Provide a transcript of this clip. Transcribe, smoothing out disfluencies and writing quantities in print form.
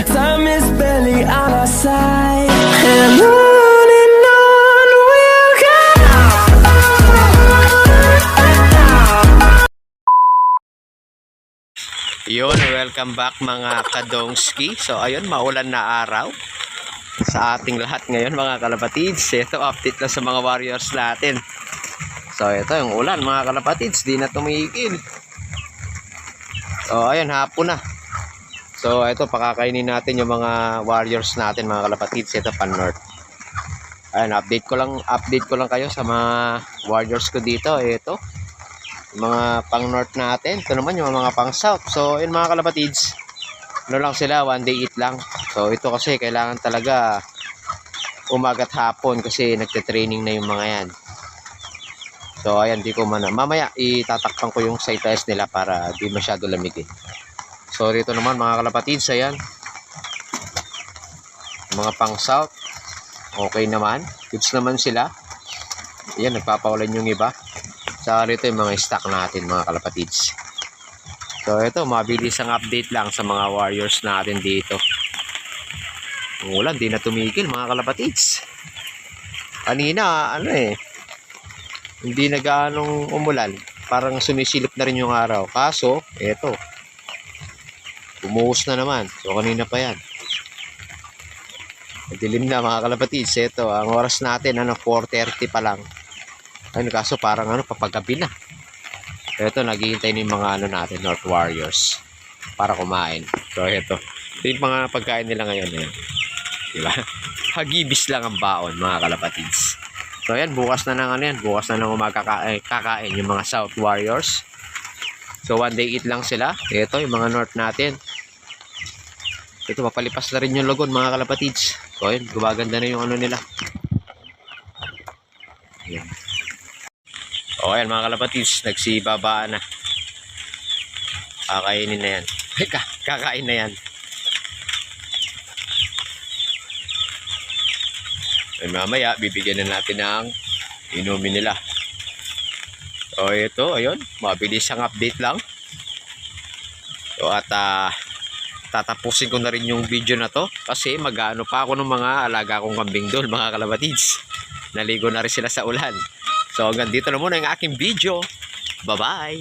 Time is barely on our side, and on we'll go. Yun, welcome back mga kadongski. So ayun, maulan na araw sa ating lahat ngayon mga kalapatids. Ito, update lang sa mga warriors natin. So ito yung ulan mga kalapatids, di na tumigil. So ayun, hapon na. So ito, pakakainin natin yung mga warriors natin mga kalapatids. Ito pan north. Ayun, update ko lang kayo sa mga warriors ko dito. Ito, yung mga pang north natin. Ito naman yung mga pang south. So yun mga kalapatids, ano lang sila, one day eat lang. So ito kasi kailangan talaga umaga't hapon kasi nagte-training na yung mga yan. So ayan, di ko mamaya itatakpan ko yung size nila para di masyado lamigin. So dito naman mga kalapatids, ayan, mga pang south, okay naman, goods naman sila. Ayan, nagpapawalan yung iba. Sa rito yung mga stock natin mga kalapatids. So ito, mabilis ang update lang sa mga warriors natin dito. Ang ulan di na tumigil mga kalapatids. Kanina hindi na gaanong umulan, parang sumisilip na rin yung araw. Kaso eto, bumuhos na naman. So kanina pa yan, dilim na mga kalapatids. Ito, ang oras natin 4:30 pa lang. Ayun, kaso parang papagabi na. Ito, naghihintay ng mga natin, North Warriors, para kumain. So ito yung mga pagkain nila ngayon, diba? Hagibis lang ang baon mga kalapatids. So ayan, bukas na ng umaga kakain yung mga South Warriors. So one day eat lang sila. Ito yung mga North natin. Ito, mapalipas na rin yung lagon mga kalapatids. So ayun, gumaganda na yung nila. Ayan. O ayan mga kalapatids, nagsibaba na. Kakainin na yan. Kakain na yan. Ay, mamaya bibigyan na natin ng inumin nila. So ito, ayun, mabilis ang update lang. So at tatapusin ko na rin yung video na to kasi mag-ano pa ako ng mga alaga kong kambing doon mga kalapatids. Naligo na rin sila sa ulan. So hanggang dito na muna yung aking video. Bye bye.